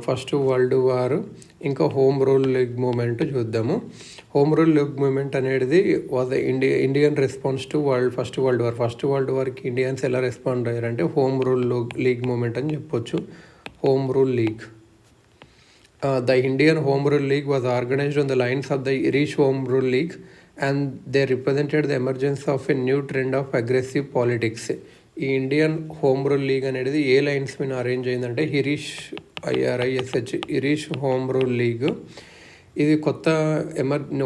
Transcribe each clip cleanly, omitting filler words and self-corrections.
First world war, ఇంకా home rule league movement చూద్దాము. Home rule league movement అనేది was Indian response to first world war. First world వార్కి Indians ఎలా respond అయ్యారంటే home rule league movement అని చెప్పొచ్చు. Home rule league. The Indian Home Rule League was organized on the lines of the Irish Home Rule League, and they represented the emergence of a new trend of aggressive politics. ఈ Indian home rule league అనేది ఏ lines మీద arrange అయిందంటే ఇరీష్ home rule league. ఇది కొత్త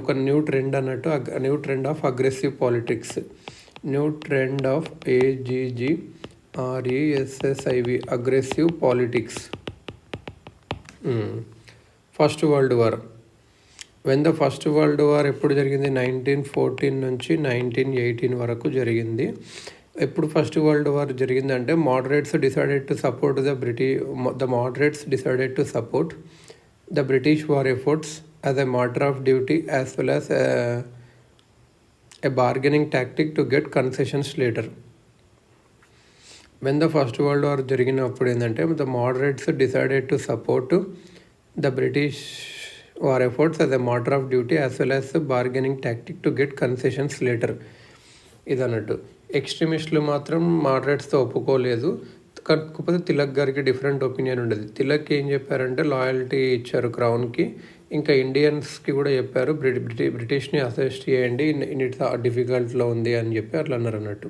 ఒక new trend అన్నట్టు, new trend of aggressive politics. New trend of AGGRESSIV aggressive politics. First world war. When the first world war ఎప్పుడు జరిగింది? 1914 నుంచి 1918 వరకు జరిగింది. ఎప్పుడు ఫస్ట్ వరల్డ్ వార్ జరిగిందంటే moderates decided to support the British war efforts as a matter of duty as well as a bargaining tactic to get concessions later. When the first world war జరిగినప్పుడు ఏంటంటే the moderates decided to support the British war efforts as a matter of duty as well as bargaining tactic to get concessions later. ఇదన్నట్టు. ఎక్స్ట్రీమిస్టులు మాత్రం మోడరేట్స్తో ఒప్పుకోలేదు. కాకపోతే తిలక్ గారికి different opinion ఉండేది. తిలక్ ఏం చెప్పారంటే లాయల్టీ ఇచ్చారు క్రౌన్కి. ఇంకా ఇండియన్స్కి కూడా చెప్పారు బ్రిటిష్ని అసెస్ట్ చేయండి, ఇట్స్ డిఫికల్ట్లో ఉంది అని చెప్పి అట్లా అన్నారు అన్నట్టు.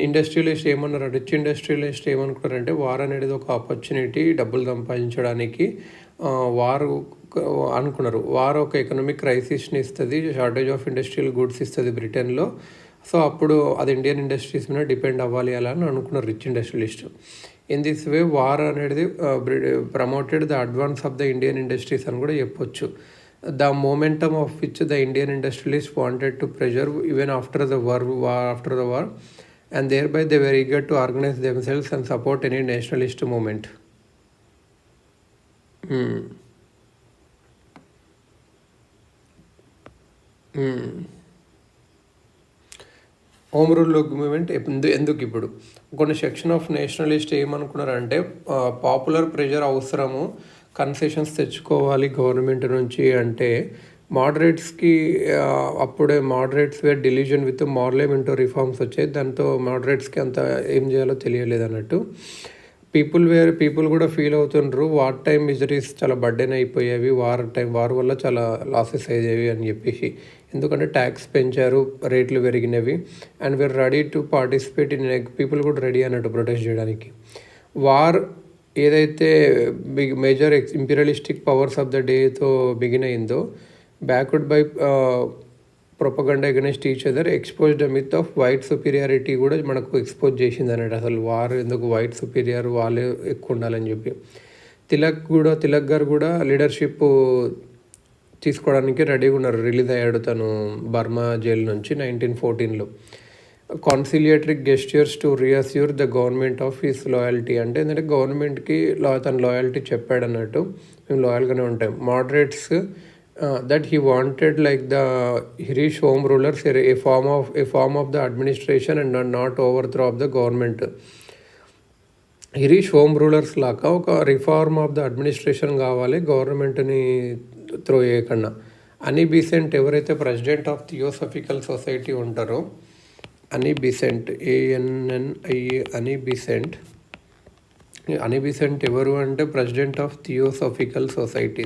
ఇండస్ట్రియలిస్ట్ ఏమన్నారు? రిచ్ ఇండస్ట్రియలిస్ట్ ఏమనుకున్నారంటే వార్ అనేది ఒక ఆపర్చునిటీ డబ్బులు సంపాదించడానికి వారు అనుకున్నారు. వార్ ఒక ఎకనామిక్ క్రైసిస్ని ఇస్తుంది, షార్టేజ్ ఆఫ్ ఇండస్ట్రియల్ గుడ్స్ ఇస్తుంది బ్రిటన్లో. సో అప్పుడు అది ఇండియన్ ఇండస్ట్రీస్ మీద డిపెండ్ అవ్వాలి అలా అని అనుకున్నారు rich industrialist. In this way war అనేది promoted the advance of the Indian industries అని కూడా చెప్పొచ్చు. The momentum of which the Indian industrialist wanted to preserve even after the war and thereby they were eager to organize themselves and support any nationalist movement. Home rule movement ఎందుకు? ఇప్పుడు కొన్ని section of nationalist ఏమనుకున్నారంటే popular pressure అవసరము, concessions తెచ్చుకోవాలి government నుంచి అంటే మోడరేట్స్కి అప్పుడే moderates were delusion with parliamentary reforms వచ్చాయి. దాంతో మోడరేట్స్కి అంత ఏం చేయాలో తెలియలేదు అన్నట్టు. పీపుల్ కూడా ఫీల్ అవుతుండ్రు వార్ టైం మిజరీస్ చాలా బర్డెన్ అయిపోయేవి, వార్ వల్ల చాలా లాసెస్ అయ్యేవి అని చెప్పేసి. ఎందుకంటే ట్యాక్స్ పెంచారు, రేట్లు పెరిగినవి. And we're ready to participate in people కూడా రెడీ అన్నట్టు ప్రొటెస్ట్ చేయడానికి. వార్ ఏదైతే major imperialistic powers of the డేతో బిగిన్ అయిందో backed by propaganda against each other, exposed the myth of white superiority కూడా మనకు ఎక్స్పోజ్ చేసింది అన్నట్టు. అసలు వార్ ఎందుకు, వైట్ సుపీరియర్ వాళ్ళే ఎక్కువ ఉండాలని చెప్పి. తిలక్ గారు కూడా లీడర్షిప్ తీసుకోవడానికి రెడీగా ఉన్నారు. రిలీజ్ అయ్యాడు తను బర్మా జైలు నుంచి 1914లో. Conciliatory gestures to reassure the government of his loyalty. అంటే ఏంటంటే గవర్నమెంట్కి తన లాయల్టీ చెప్పాడు అన్నట్టు, మేము లాయల్గానే ఉంటాం. Moderates that he wanted like the Irish home rulers a form of the administration and not overthrow of the government. Irish home rulers లాగా ఒక రిఫార్మ్ ఆఫ్ ద అడ్మినిస్ట్రేషన్ కావాలి, గవర్నమెంట్ని త్రో చేయకుండా. అని బీసెంట్ ఎవరైతే ప్రెసిడెంట్ ఆఫ్ థియోసఫికల్ సొసైటీ ఉంటారో, అని Besant అని బీసెంట్ ఎవరు అంటే president of theosophical society.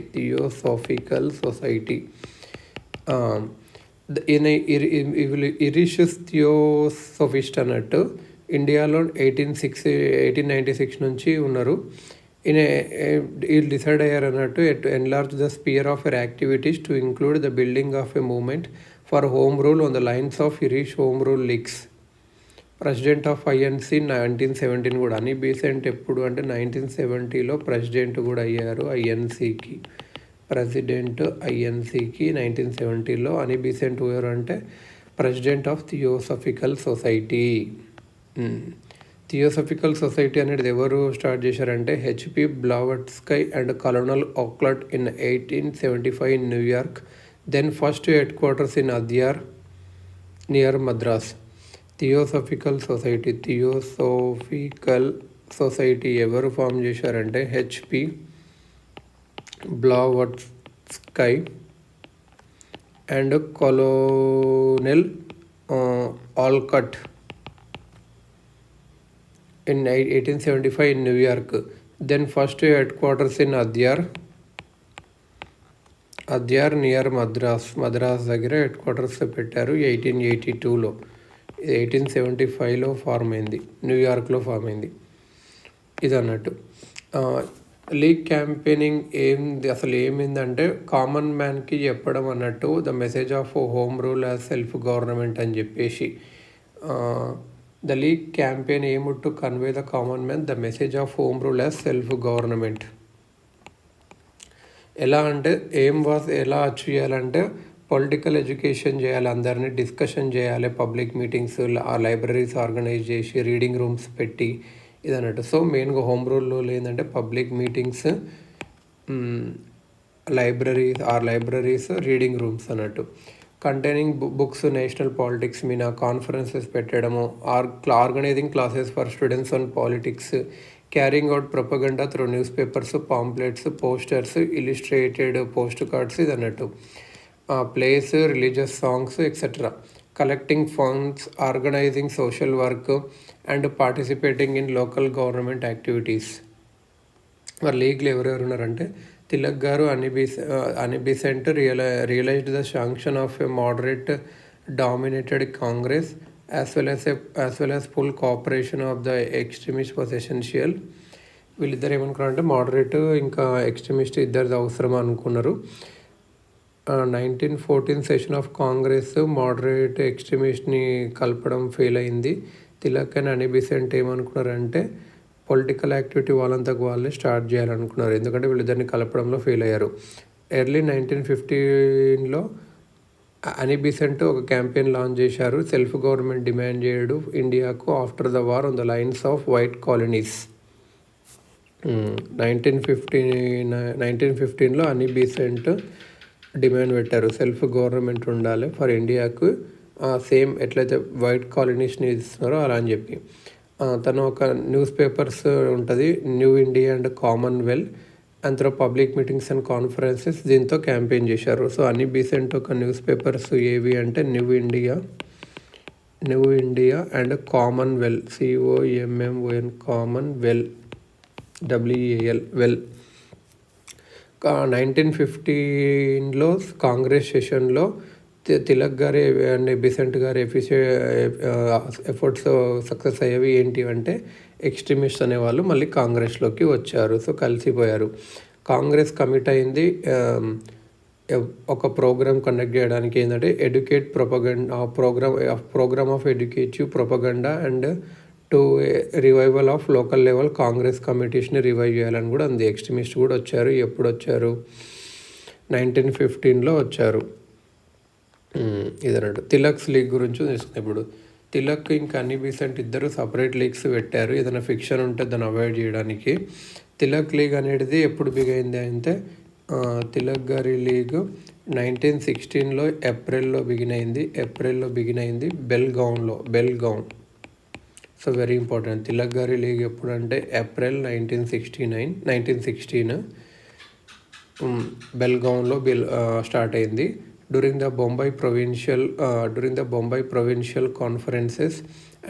Irish theosophist అన్నట్టు ఇండియాలో 1896 నుంచి ఉన్నారు. వీళ్ళు డిసైడ్ అయ్యారు అన్నట్టు enlarge the sphere of their activities to include the building of a movement for home rule on the lines of Irish home rule leagues. President of INC 1917 కూడా. అని Besant ఎప్పుడు అంటే 1970లో ప్రెసిడెంట్ కూడా అయ్యారు ఐఎన్సీకి. ప్రెసిడెంట్ ఐఎన్సీకి 1970లో. అని Besant ఎవరు అంటే president of theosophical society. Theosophical society అనేది ఎవరు స్టార్ట్ చేశారంటే హెచ్పి బ్లావట్స్కై అండ్ కలోనల్ ఆక్లట్ in 1875 in New York. Then first headquarters in Adyar near Madras. Theosophical society ఎవరు ఫామ్ చేశారంటే HP Blavatsky and colonel Olcott in 1875 in New York. Then first headquarters in Adyar near Madras దగ్గర head quarters పెట్టారు 1882లో. 1875లో form అయింది, న్యూయార్క్లో form అయింది. ఇది అన్నట్టు league campaigning అసలు ఏమైందంటే కామన్ మ్యాన్కి చెప్పడం అన్నట్టు, the message of home rule as self government అని చెప్పేసి. The league campaign aim to convey the common man the message of home rule as self government. ఎలా అంటే ఎలా అచీవ్ చేయాలంటే పొలిటికల్ ఎడ్యుకేషన్ చేయాలి, అందరినీ డిస్కషన్ చేయాలి, పబ్లిక్ మీటింగ్స్, లైబ్రరీస్ ఆర్గనైజ్ చేసి, రీడింగ్ రూమ్స్ పెట్టి ఇది అన్నట్టు. సో మెయిన్గా హోమ్ రూల్లో ఏంటంటే public meetings, libraries, reading rooms అన్నట్టు. కంటైనింగ్ బుక్స్, నేషనల్ పాలిటిక్స్ మీద కాన్ఫరెన్సెస్ పెట్టడము, organising classes for students on politics, carrying out propaganda through newspapers, pamphlets, posters, illustrated postcards ఇది అన్నట్టు. Place, religious songs etcetera. Collecting funds, organising social work and participating in local government activities. మరి లీగ్లో ఎవరెవరు ఉన్నారంటే తిలక్ గారు, Annie Besant realised the sanction of a moderate dominated Congress as well as full cooperation of the extremist was essential. వీళ్ళిద్దరు ఏమనుకున్నారంటే moderate ఇంకా extremist ఇద్దరిది అవసరం అనుకున్నారు. 1914 సెషన్ ఆఫ్ కాంగ్రెస్ మోడరేట్ ఎక్స్ట్రీమిస్ట్ని కలపడం ఫెయిల్ అయింది. తిలక్ అండ్ అనిబిసెంట్ ఏమనుకున్నారంటే పొలిటికల్ యాక్టివిటీ వాళ్ళంతకు వాళ్ళే స్టార్ట్ చేయాలనుకున్నారు, ఎందుకంటే వీళ్ళిద్దరిని కలపడంలో ఫెయిల్ అయ్యారు. ఎర్లీ 1915లో అనిబిసెంట్ ఒక క్యాంపెయిన్ లాంచ్ చేశారు, సెల్ఫ్ గవర్నమెంట్ డిమాండ్ చేయడు ఇండియాకు after the war on the lines of white colonies. 1915లో అనిబిసెంట్ డిమాండ్ పెట్టారు, సెల్ఫ్ గవర్నమెంట్ ఉండాలి ఫర్ ఇండియాకు, సేమ్ ఎట్లయితే వైట్ కాలనీస్ని ఇస్తున్నారో అలా అని చెప్పి. తను ఒక న్యూస్ పేపర్స్ ఉంటుంది, న్యూ ఇండియా అండ్ కామన్వెల్త్, అందులో పబ్లిక్ మీటింగ్స్ అండ్ కాన్ఫరెన్సెస్ దీంతో క్యాంపెయిన్ చేశారు. సో అనిబిసెంట్ ఒక న్యూస్ పేపర్స్ ఏవి అంటే new India and commonwealth, COMMON, commonwealth, WEL well. 1915లో కాంగ్రెస్ సెషన్లో తిలక్ గారి అండ్ బిసెంట్ గారి ఎఫర్ట్స్ సక్సెస్ అయ్యేవి ఏంటి అంటే ఎక్స్ట్రీమిస్ట్ అనేవాళ్ళు మళ్ళీ కాంగ్రెస్లోకి వచ్చారు. సో కలిసిపోయారు. కాంగ్రెస్ కమిట్ అయింది ఒక ప్రోగ్రామ్ కండక్ట్ చేయడానికి, ఏంటంటే educate propaganda program of educative propaganda and to revival of local level Congress కమిటీస్ని రివైవ్ చేయాలని కూడా అంది. ఎక్స్ట్రీమిస్ట్ కూడా వచ్చారు. ఎప్పుడు వచ్చారు? 1915లో వచ్చారు. ఇదన్నట్టు. తిలక్స్ లీగ్ గురించి తీసుకున్నాం. ఇప్పుడు తిలక్ ఇంకా అనిబిసెంట్ ఇద్దరు సపరేట్ లీగ్స్ పెట్టారు, ఏదైనా ఫిక్షన్ ఉంటే దాన్ని అవాయిడ్ చేయడానికి. తిలక్ లీగ్ అనేది ఎప్పుడు బిగైంది అంటే తిలక్ గారి లీగ్ 1916లో ఏప్రిల్లో బిగిన్ అయింది Belgaum. So very important. Tilak గారి లీగ్ ఎప్పుడు అంటే ఏప్రిల్ 1916 బెల్గౌన్లో స్టార్ట్ అయింది. during the Bombay provincial conferences,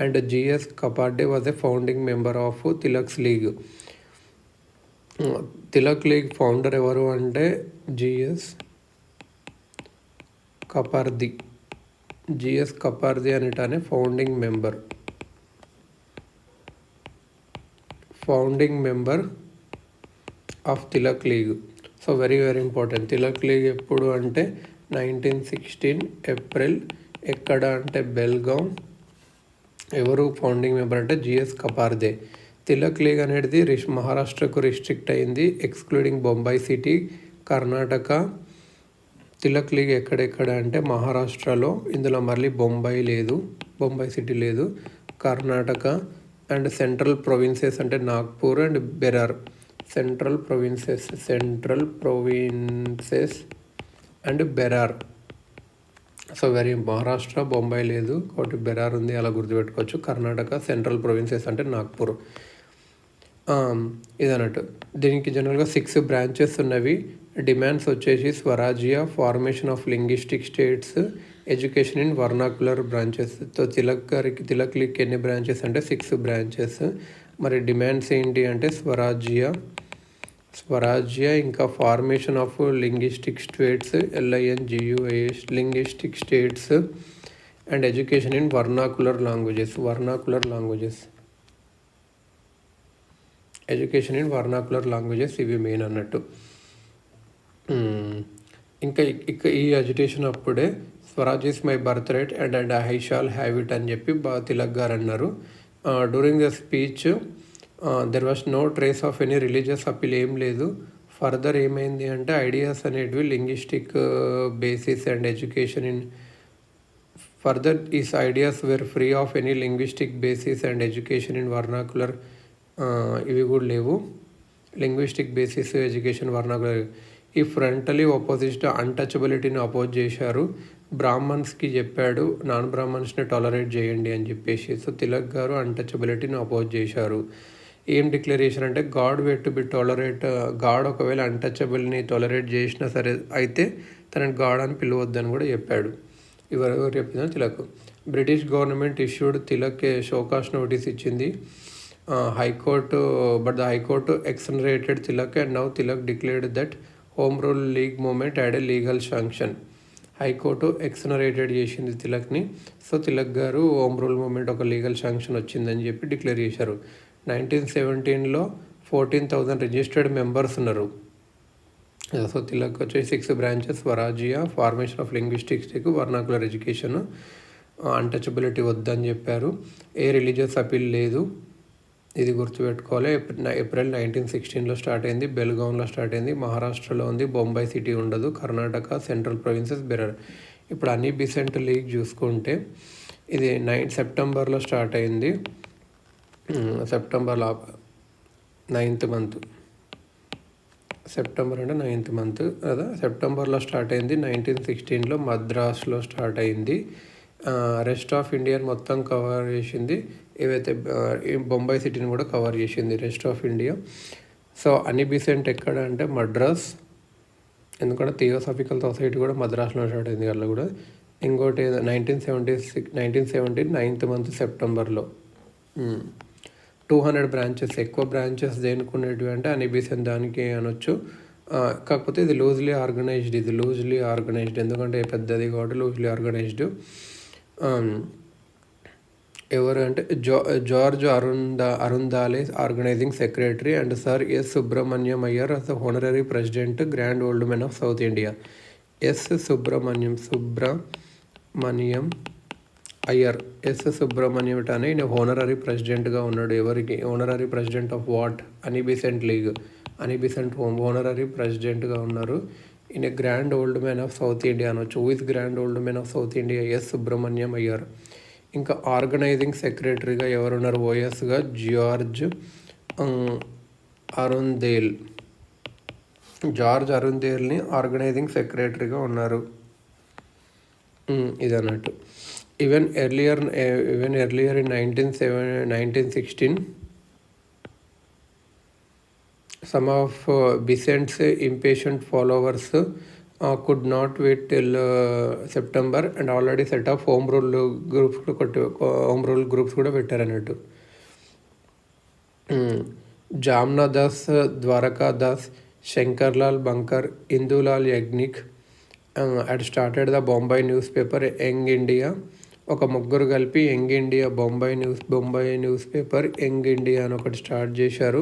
and G.S. Kaparde was a founding member of Tilak's League. Tilak league founder ఎవరు అంటే జిఎస్ కపార్ది అనేటానే founding member of Tilak league. So very very important. Tilak league ఎప్పుడు అంటే 1916 ఏప్రిల్. ఎక్కడ అంటే బెల్గాం. ఎవరు ఫౌండింగ్ మెంబర్ అంటే జిఎస్ కపార్దే. తిలక్ లీగ్ అనేది మహారాష్ట్రకు రిస్ట్రిక్ట్ అయింది, excluding Bombay city, Karnataka. Tilak league ఎక్కడెక్కడ అంటే మహారాష్ట్రలో, ఇందులో మళ్ళీ బొంబాయి సిటీ లేదు, కర్ణాటక అండ్ సెంట్రల్ ప్రొవిన్సెస్ అంటే Nagpur and Berar. Central provinces and Berar. So Maharashtra, Bombay లేదు కాబట్టి బెరార్ ఉంది, అలా గుర్తుపెట్టుకోవచ్చు. కర్ణాటక, సెంట్రల్ ప్రొవిన్సెస్ అంటే నాగ్పూర్. ఇదన్నట్టు. దీనికి జనరల్గా 6 బ్రాంచెస్ ఉన్నవి. డిమాండ్స్ వచ్చేసి Swarajya, formation of linguistic states, education in vernacular branches. తో తిలక్ లీగ్కి ఎన్ని బ్రాంచెస్ అంటే 6 బ్రాంచెస్. మరి డిమాండ్స్ ఏంటి అంటే స్వరాజ్య ఇంకా formation of linguistic states, LINGUAS linguistic states, and education in vernacular languages. Education in vernacular languages ఇవి మెయిన్ అన్నట్టు. ఇంకా ఈ అజిటేషన్ అప్పుడే Swaraj is my birthright and I shall have it అని చెప్పి తిలక్ గారు అన్నారు. During the speech there was no trace of any religious appeal ఏం లేదు. ఫర్దర్ ఏమైంది అంటే ఐడియాస్ అనేటివి linguistic basis and education in further these ideas were free of any linguistic basis and education in vernacular. ఇవి కూడా లేవు. Linguistic basis education vernacular. ఈ frontally opposite అన్టచబిలిటీని oppose చేశారు. బ్రాహ్మణ్స్కి చెప్పాడు నాన్ బ్రాహ్మణ్స్ని టాలరేట్ చేయండి అని చెప్పేసి. సో తిలక్ గారు అన్టచబిలిటీని అపోజ్ చేశారు. ఏం డిక్లరేషన్ అంటే God way to be tolerate, God ఒకవేళ అన్టచబుల్ని టాలరేట్ చేసినా సరే అయితే తనని గాడ్ అని పిలవద్దని కూడా చెప్పాడు. ఎవరెవరు చెప్పినా Tilak. British government issued Tilak show cause notice ఇచ్చింది. High court but the high court exonerated Tilak and now Tilak declared that home rule league movement had a legal sanction. High court exonerated చేసింది తిలక్ని. సో తిలక్ గారు హోమ్ రూల్ మూమెంట్ ఒక లీగల్ శాంక్షన్ వచ్చిందని చెప్పి డిక్లేర్ చేశారు. 1917లో 14,000 registered members ఉన్నారు. సో తిలక్ వచ్చేసి 6 branches: Swarajya, formation of linguistics, vernacular education, untouchability వద్దని చెప్పారు. ఏ రిలీజియస్ అపీల్ లేదు, ఇది గుర్తుపెట్టుకోవాలి. ఏప్రిల్ 1916లో స్టార్ట్ అయింది. బెల్గాంలో స్టార్ట్ అయింది. మహారాష్ట్రలో ఉంది. బొంబాయి సిటీ ఉండదు. Karnataka, central provinces bearer. ఇప్పుడు అన్ని బిసెంట్ లీగ్ చూసుకుంటే ఇది సెప్టెంబర్లో స్టార్ట్ అయింది. సెప్టెంబర్లో 9th మంత్, సెప్టెంబర్ అంటే 9th మంత్ కదా. సెప్టెంబర్లో స్టార్ట్ అయింది. 1916లో మద్రాస్లో స్టార్ట్ అయింది. రెస్ట్ ఆఫ్ ఇండియాని మొత్తం కవర్ చేసింది. ఏవైతే బొంబాయి సిటీని కూడా కవర్ చేసింది రెస్ట్ ఆఫ్ ఇండియా. సో అన్ని బిసెంట్ ఎక్కడ అంటే మద్రాస్, ఎందుకంటే థియోసాఫికల్ సొసైటీ కూడా మద్రాస్లో స్టార్ట్ అయింది అలా కూడా. ఇంకోటి 1917 9th మంత్ సెప్టెంబర్లో. 200 బ్రాంచెస్. ఎక్కువ బ్రాంచెస్ దేనికి ఉండేటివి అంటే అనిబిసెంట్ దానికి అనొచ్చు. కాకపోతే ఇది లూజ్లీ ఆర్గనైజ్డ్ ఎందుకంటే పెద్దది కాబట్టి లూజ్లీ ఆర్గనైజ్డ్. ఎవరు అంటే George Arundale organizing secretary and sir S Subramaniam Iyer as the honorary president grand old men of south India. Subramaniam Iyer, Subramaniam అనే ఈయన హోనరరీ ప్రెసిడెంట్గా ఉన్నాడు. ఎవరికి? Honorary president of what? Annie Besant league, Annie Besant honorary ప్రెసిడెంట్గా ఉన్నారు. ఈయన grand old man of south India అనొచ్చు. Who is grand old man of south India? Subramaniam Iyer. ఇంకా ఆర్గనైజింగ్ సెక్రటరీగా ఎవరున్నారు? ఓఎస్గా జార్జ్ అరుందేల్ని ఆర్గనైజింగ్ సెక్రటరీగా ఉన్నారు. ఇది అన్నట్టు. Even earlier in 1916 some of Besant's impatient followers could not wait till September and already set up home rule groups కూడా పెట్టారన్నట్టు. Jamnadas, Dwarkadas, Shankarlal Banker, Indulal Yagnik had started the Bombay newspaper young India. ఒక ముగ్గురు కలిపి young India Bombay newspaper young India అని ఒకటి start చేశారు.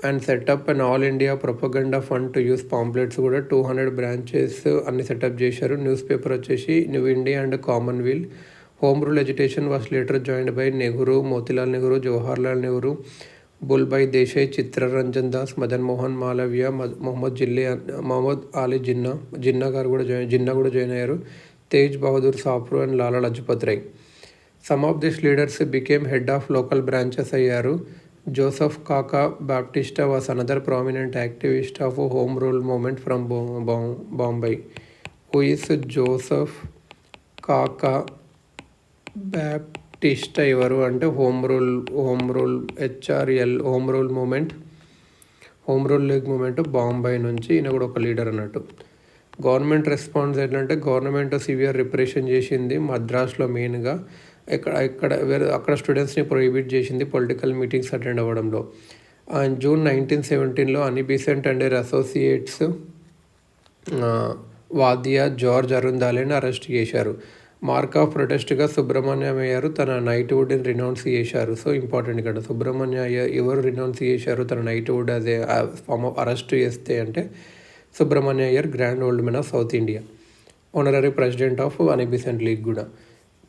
And setup and all India propaganda fund to use pamphlets కూడా 200 branches అన్ని సెటప్ చేశారు. న్యూస్ పేపర్ వచ్చేసి new India and Commonwealth. Home rule education was later joined by Nehru, Motilal Nehru, Jawaharlal Nehru, బుల్భాయ్ Desai, Chittaranjan Das, Madan Mohan Malaviya, Mohammad Ali Jinnah కూడా join అయ్యారు. Tej Bahadur Sapru and Lala Lajpat Rai. Some of this leaders became head of local branches అయ్యారు. Joseph Kaka Baptista was another prominent activist of home rule movement from Bombay. Who is Joseph Kaka టిస్ట్ ఎవరు అంటే home rule HRL home rule league movement Bombay నుంచి, ఈయన కూడా ఒక లీడర్ అన్నట్టు. గవర్నమెంట్ రెస్పాన్స్ ఏంటంటే గవర్నమెంట్ సివియర్ రిప్రెషన్ చేసింది మద్రాస్లో మెయిన్గా. అక్కడ స్టూడెంట్స్ని ప్రొహిబిట్ చేసింది పొలిటికల్ మీటింగ్స్ అటెండ్ అవ్వడంలో. జూన్ 1917లో Annie Besant and associates Wadia George అరుందాలేని అరెస్ట్ చేశారు. మార్క్ ఆఫ్ ప్రొటెస్ట్గా సుబ్రహ్మణ్యం అయ్యారు తన నైట్వుడ్ని రినౌన్స్ చేశారు. సో ఇంపార్టెంట్ ఇక్కడ సుబ్రహ్మణ్య అయ్యర్ ఎవరు రినౌన్స్ చేశారు తన నైట్వుడ్ అదే ఫామ్ ఆఫ్ అరెస్ట్ చేస్తే అంటే Subramania Iyer, grand old men of south India, honorary president of Annie Besant league కూడా.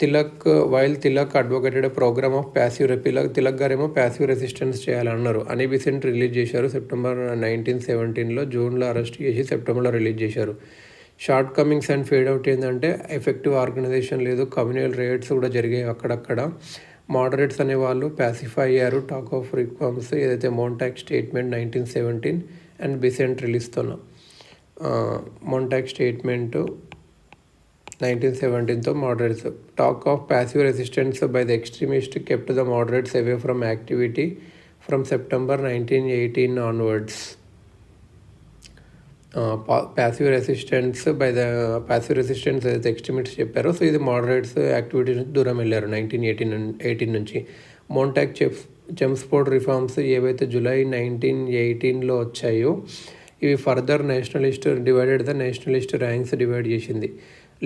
Tilak advocated programme of Tilak గారేమో ప్యాసివ్ రెసిస్టెన్స్ చేయాలన్నారు. అని బీసెంట్ రిలీజ్ చేశారు సెప్టెంబర్ 1917లో. జూన్లో అరెస్ట్ చేసి సెప్టెంబర్లో రిలీజ్ చేశారు. Shortcomings and fade out ఏంటంటే ఎఫెక్టివ్ ఆర్గనైజేషన్ లేదు, కమ్యూనల్ రేట్స్ కూడా జరిగాయి అక్కడక్కడ. మోడరేట్స్ అనే వాళ్ళు ప్యాసిఫై అయ్యారు. టాక్ ఆఫ్ రిఫార్మ్స్ ఏదైతే మోంటాక్ స్టేట్మెంట్ 1917 అండ్ బీసెంట్ రిలీజ్తోన మోంటాక్ స్టేట్మెంట్ 1917తో moderates. Talk of passive resistance by the extremist kept the moderates away from activity from September 1918 onwards. Passive resistance ఏదైతే ఎక్స్ట్రీమిస్ట్ చెప్పారో, so ఇది moderates activity నుంచి దూరం వెళ్ళారు 1918 నుంచి. మోంటాక్ చెమ్స్ఫోర్డ్ రిఫార్మ్స్ ఏవైతే జూలై 1918లో వచ్చాయో ఇవి ఫర్దర్ నేషనలిస్ట్ ర్యాంక్స్ డివైడ్ చేసింది.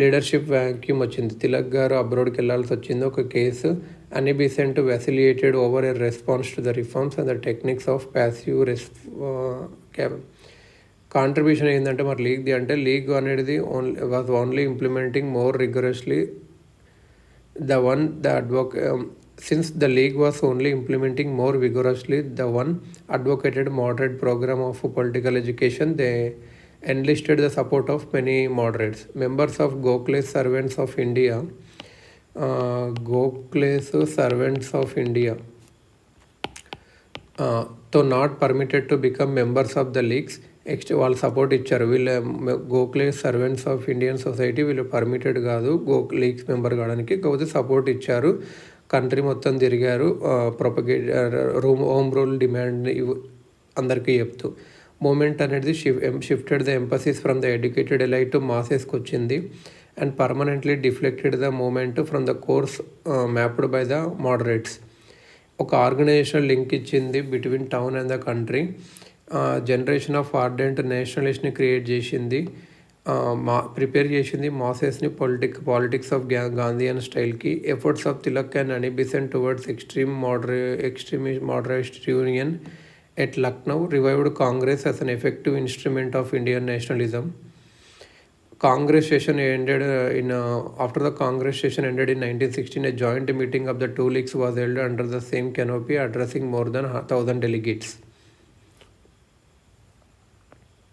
లీడర్షిప్ వ్యాక్యూమ్ వచ్చింది. తిలక్ గారు అబ్రాడ్కి వెళ్లాల్సి వచ్చింది ఒక case. Annie Besant వెసిలియేటెడ్ over a response to the reforms and the techniques of passive contribution ఏంటంటే మరి లీగ్ది అంటే లీగ్ అనేది only implementing more rigorously since the league was only implementing more vigorously the one advocated moderate program of political education, they enlisted the support of many moderates. Members of Gokhale's servants of India though not permitted to become members of the leagues, వాళ్ళు support ఇచ్చారు. Gokhale servants of Indian society వీళ్ళు permitted కాదు leagues member కావడానికి, కాకపోతే support ఇచ్చారు. Country మొత్తం తిరిగారు home rule demand అందరికీ చెప్తూ. మూమెంట్ అనేది shifted the emphasis from the educated elite to మాసెస్కి వచ్చింది and permanently deflected the movement from the course mapped by the moderates. ఒక ఆర్గనైజేషన్ లింక్ ఇచ్చింది between town and the country. Generation of ardent నేషనలిస్ట్ని create చేసింది, prepare చేసింది మాసెస్ని politics of Gandhian స్టైల్కి. Efforts of Tilak and Annie Besant towards extremist moderate union at Lucknow revived Congress as an effective instrument of Indian nationalism. Congress session ended after the Congress session ended in 1916, a joint meeting of the two leagues was held under the same canopy addressing more than 1,000 delegates.